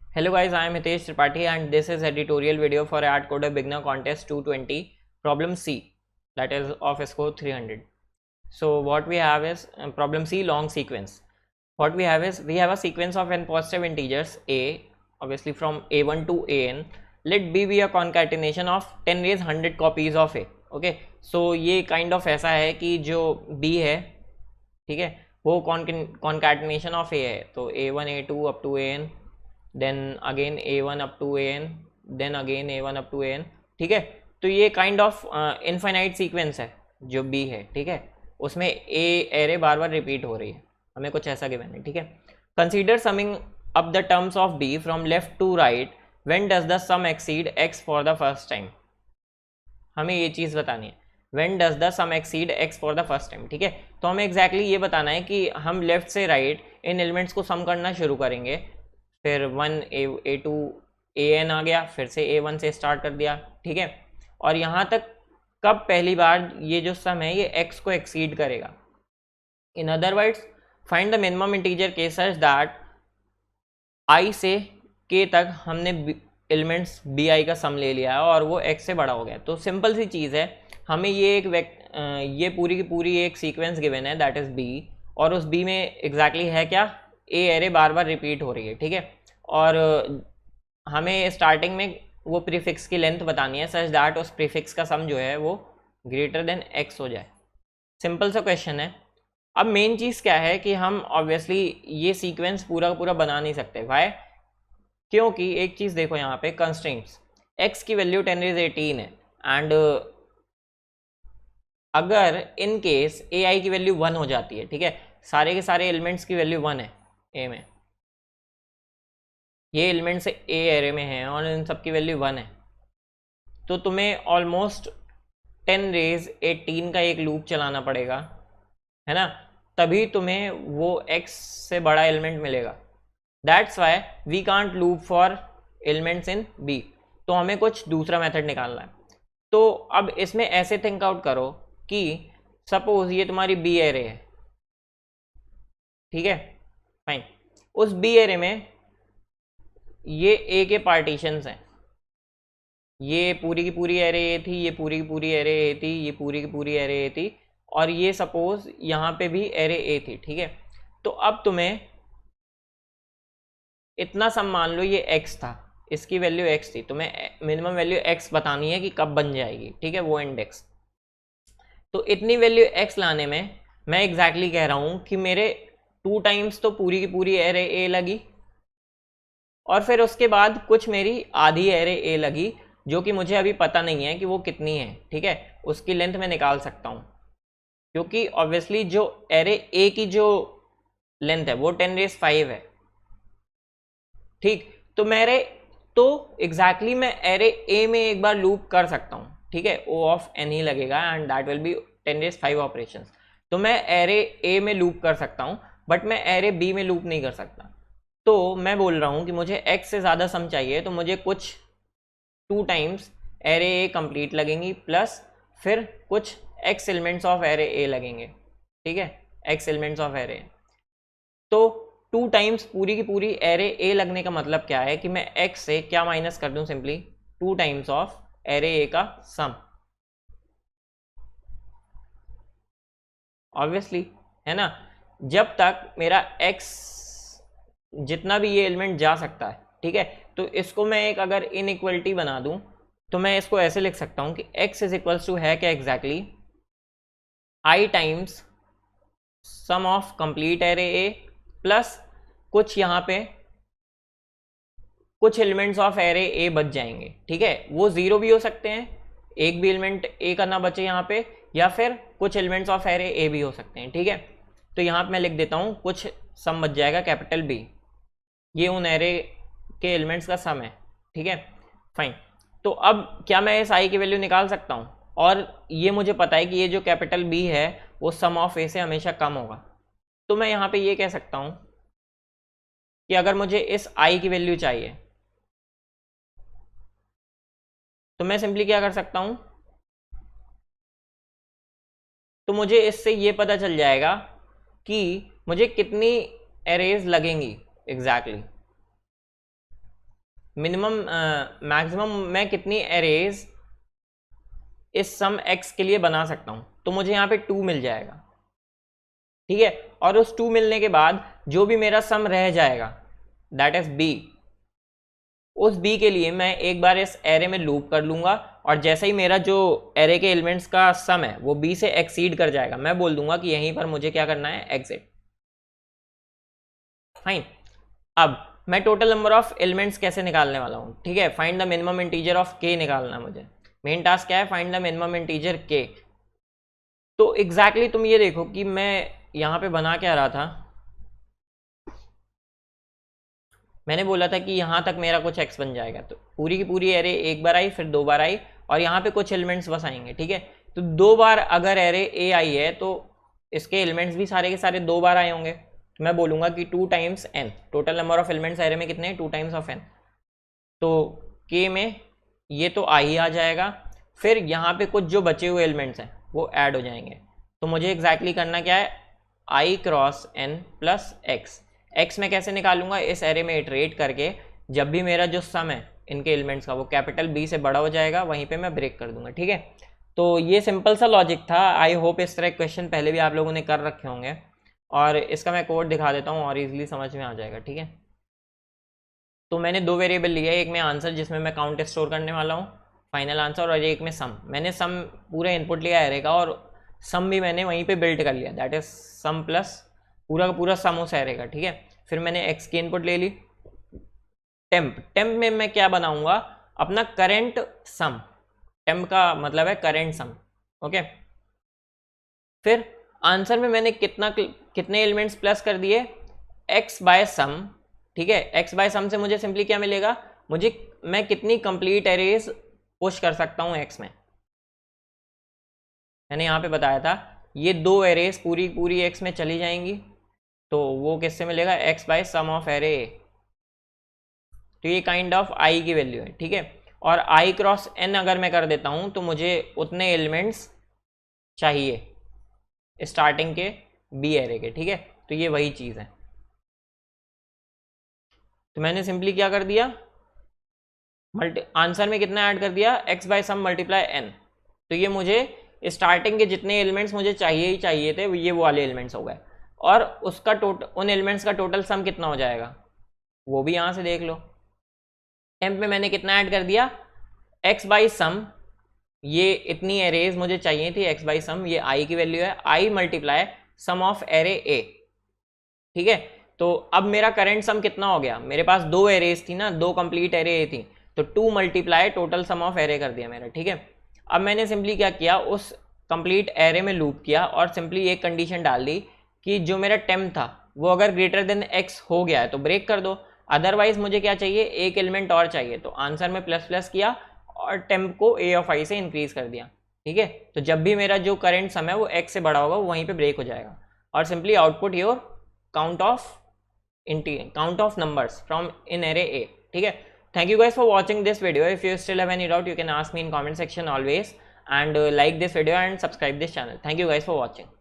Hello guys, I am Hitesh Tripathi and this is editorial video for AdCoder Beginner Contest 220 problem C, that is of score 300. So what we have is problem C, long sequence. What we have is we have a sequence of n positive integers a, obviously from a1 to an. Let b be a concatenation of 10 raised 100 copies of a. Okay, so ये kind of ऐसा है कि जो b है, ठीक है, वो concatenation of a है, तो a1 a2 up to an, then again a1 up to an, then again a1 up to an, ठीक है। तो ये काइंड ऑफ इनफाइनाइट सीक्वेंस है जो b है, ठीक है, उसमें a array bar bar repeat हो रही है, हमें कुछ ऐसा गिवन है, ठीक है। Consider summing up the terms of b from left to right when does the sum exceed x for the first time. हमें ये चीज़ बतानी है, when does the sum exceed x for the first time, ठीक है। तो हमें exactly ये बताना है कि हम लेफ्ट से राइट इन एलिमेंट्स को सम करना शुरू करेंगे, फिर 1 a2 an आ गया, फिर से a1 से स्टार्ट कर दिया, ठीक है। और यहाँ तक कब पहली बार ये जो सम है ये x को एक्सीड करेगा। In other words, find the minimum integer के सच दैट i से k तक हमने एलिमेंट्स bi का सम ले लिया है और वो x से बड़ा हो गया। तो सिंपल सी चीज़ है, हमें ये ये पूरी की पूरी एक सीक्वेंस गिवन है दैट इज़ b, और उस b में एग्जैक्टली है क्या, ए एरे बार बार रिपीट हो रही है, ठीक है। और हमें स्टार्टिंग में वो प्रीफिक्स की लेंथ बतानी है सच दैट उस प्रीफिक्स का सम जो है वो ग्रेटर देन x हो जाए। सिंपल सा क्वेश्चन है। अब मेन चीज़ क्या है कि हम ऑब्वियसली ये सीक्वेंस पूरा पूरा बना नहीं सकते। वाई? क्योंकि एक चीज़ देखो यहाँ पे कंस्ट्रेंट्स, x की वैल्यू 10⁻18 है एंड अगर इन केस ai की वैल्यू 1 हो जाती है, ठीक है, सारे के सारे एलिमेंट्स की वैल्यू 1 है ए में, ये एलिमेंट्स ए एरे में हैं और इन सब की वैल्यू 1 है, तो तुम्हें ऑलमोस्ट 10⁻18 का एक लूप चलाना पड़ेगा, है ना, तभी तुम्हें वो x से बड़ा एलिमेंट मिलेगा। That's why we can't loop for elements in b। तो हमें कुछ दूसरा मेथड निकालना है। तो अब इसमें ऐसे थिंक आउट करो कि सपोज ये तुम्हारी b एरे है, ठीक है, फाइन। उस b एरे में ये a के पार्टीशंस हैं, ये पूरी की पूरी एरे ए थी, ये पूरी की पूरी एरे ए थी, ये पूरी की पूरी एरे ए थी, और ये सपोज यहाँ पे भी एरे ए थी, ठीक है। तो अब तुम्हें इतना सम मान लो ये x था, इसकी वैल्यू x थी, तुम्हें मिनिमम वैल्यू x बतानी है कि कब बन जाएगी, ठीक है, वो इंडेक्स। तो इतनी वैल्यू x लाने में मैं एग्जैक्टली कह रहा हूँ कि मेरे 2 टाइम्स तो पूरी की पूरी एरे ए लगी, और फिर उसके बाद कुछ मेरी आधी एरे ए लगी जो कि मुझे अभी पता नहीं है कि वो कितनी है, ठीक है, उसकी लेंथ मैं निकाल सकता हूँ, क्योंकि ऑब्वियसली जो एरे ए की जो लेंथ है वो 10⁻5 है, ठीक। तो एग्जैक्टली मैं एरे ए में एक बार लूप कर सकता हूँ, ठीक है, ओ ऑफ एन ही लगेगा and that will be 10⁻5 operation. तो मैं एरे ए में लूप कर सकता हूँ, बट मैं एरे बी में लूप नहीं कर सकता। तो मैं बोल रहा हूँ कि मुझे x से ज़्यादा सम चाहिए, तो मुझे कुछ 2 टाइम्स एरे ए कंप्लीट लगेंगी प्लस फिर कुछ x elements of array A लगेंगे, ठीक है, x एलिमेंट्स ऑफ एरे। तो 2 टाइम्स पूरी की पूरी एरे ए लगने का मतलब क्या है कि मैं x से क्या माइनस कर दूं, simply 2 times of array A का सम, ऑब्वियसली, है ना। जब तक मेरा x जितना भी ये एलिमेंट जा सकता है, ठीक है, तो इसको मैं एक अगर इनइक्वलिटी बना दूं तो मैं इसको ऐसे लिख सकता हूं कि x इज इक्वल्स टू है क्या exactly i times sum of complete array A plus कुछ यहाँ पे कुछ एलिमेंट्स ऑफ एरे ए बच जाएंगे, ठीक है, वो 0 भी हो सकते हैं, एक भी एलिमेंट ए का ना बचे यहाँ पे, या फिर कुछ एलिमेंट्स ऑफ एरे ए भी हो सकते हैं, ठीक है। तो यहाँ पे मैं लिख देता हूँ कुछ सम बच जाएगा कैपिटल B, ये उन एरे के एलिमेंट्स का सम है, ठीक है, फाइन। तो अब क्या मैं इस i की वैल्यू निकाल सकता हूँ, और ये मुझे पता है कि ये जो कैपिटल B है वो सम ऑफ a से हमेशा कम होगा। तो मैं यहाँ पे ये कह सकता हूँ कि अगर मुझे इस i की वैल्यू चाहिए तो मैं सिंपली क्या कर सकता हूँ, तो मुझे इससे ये पता चल जाएगा कि मुझे कितनी एरेज लगेंगी एग्जैक्टली, मिनिमम मैक्सिमम मैं कितनी एरेज इस सम x के लिए बना सकता हूं, तो मुझे यहाँ पे 2 मिल जाएगा, ठीक है। और उस 2 मिलने के बाद जो भी मेरा सम रह जाएगा दैट इज b, उस b के लिए मैं एक बार इस एरे में लूप कर लूंगा, और जैसे ही मेरा जो एरे के एलिमेंट्स का सम है वो b से एक्सीड कर जाएगा, मैं बोल दूंगा कि यहीं पर मुझे क्या करना है, एग्जिट। फाइन। अब मैं टोटल नंबर ऑफ एलिमेंट्स कैसे निकालने वाला हूँ, ठीक है। Find the minimum integer of k निकालना है मुझे। मेन टास्क क्या है, find the minimum integer k। तो एग्जैक्टली तुम ये देखो कि मैं यहाँ पे बना क्या रहा था, मैंने बोला था कि यहाँ तक मेरा कुछ x बन जाएगा, तो पूरी की पूरी एरे एक बार आई, फिर 2 बार आई, और यहाँ पे कुछ एलिमेंट्स बस आएंगे, ठीक है। तो 2 बार अगर एरे a आई है तो इसके एलिमेंट्स भी सारे के सारे 2 बार आए होंगे, तो मैं बोलूँगा कि 2 times n, total number of elements array में कितने हैं, 2 टाइम्स ऑफ n। तो k में ये तो आ ही आ जाएगा, फिर यहाँ पे कुछ जो बचे हुए एलिमेंट्स हैं वो ऐड हो जाएंगे। तो मुझे एग्जैक्टली करना क्या है, i cross n plus x मैं कैसे निकालूंगा, इस एरे में इटरेट करके जब भी मेरा जो सम है इनके एलिमेंट्स का वो कैपिटल B से बड़ा हो जाएगा वहीं पे मैं ब्रेक कर दूंगा, ठीक है। तो ये सिंपल सा लॉजिक था। आई होप इस तरह क्वेश्चन पहले भी आप लोगों ने कर रखे होंगे, और इसका मैं कोड दिखा देता हूँ और इजीली समझ में आ जाएगा, ठीक है। तो मैंने 2 वेरिएबल लिए, एक में आंसर जिसमें मैं काउंट स्टोर करने वाला हूँ फाइनल आंसर, और एक में सम। मैंने सम पूरा इनपुट लिया एरे का, और सम भी मैंने वहीं पे बिल्ड कर लिया, दैट इज सम प्लस पूरा का पूरा सम उस एरे का, ठीक है। फिर मैंने x की इनपुट ले ली। टेम्प में मैं क्या बनाऊंगा, अपना करेंट सम, टेम्प का मतलब है करेंट सम, ओके। फिर आंसर में मैंने कितने एलिमेंट्स प्लस कर दिए, x बाय सम, ठीक है। x बाय सम से मुझे सिंपली क्या मिलेगा, मैं कितनी कंप्लीट एरेज पुश कर सकता हूं x में। मैंने यहाँ पे बताया था ये 2 एरेज पूरी x में चली जाएंगी, तो वो किससे मिलेगा, x by sum of array. तो ये काइंड ऑफ i की वैल्यू है, ठीक है। और i क्रॉस n अगर मैं कर देता हूं तो मुझे उतने एलिमेंट्स चाहिए स्टार्टिंग के b एरे के, ठीक है। तो ये वही चीज है। तो मैंने सिंपली क्या कर दिया, आंसर में कितना ऐड कर दिया, x by some multiply n। तो ये मुझे स्टार्टिंग के जितने एलिमेंट्स मुझे चाहिए थे ये वो वाले एलिमेंट्स हो गए, और उसका उन एलिमेंट्स का टोटल सम कितना हो जाएगा वो भी यहां से देख लो। टेम्प में मैंने कितना ऐड कर दिया, x बाई सम, ये इतनी एरेज मुझे चाहिए थी, x बाई सम ये i की वैल्यू है, i multiply sum of array a, ठीक है। तो अब मेरा करंट सम कितना हो गया, मेरे पास 2 एरेज थी ना, 2 कंप्लीट एरे थी, तो 2 multiply total sum of array कर दिया मेरा, ठीक है। अब मैंने सिंपली क्या किया, उस कंप्लीट एरे में लूप किया और सिंपली एक कंडीशन डाल दी कि जो मेरा टेम्प था वो अगर ग्रेटर देन x हो गया है तो ब्रेक कर दो, अदरवाइज मुझे क्या चाहिए, एक एलिमेंट और चाहिए। तो आंसर में प्लस प्लस किया और टेम्प को a ऑफ i से इंक्रीज कर दिया, ठीक है। तो जब भी मेरा जो करंट सम है वो x से बड़ा होगा वो वहीं पे ब्रेक हो जाएगा, और simply output your count of numbers from in array a, ठीक है। Thank you guys for watching this video. If you still have any doubt, you can ask me in comment section always, and like this video and subscribe this channel. Thank you guys for watching.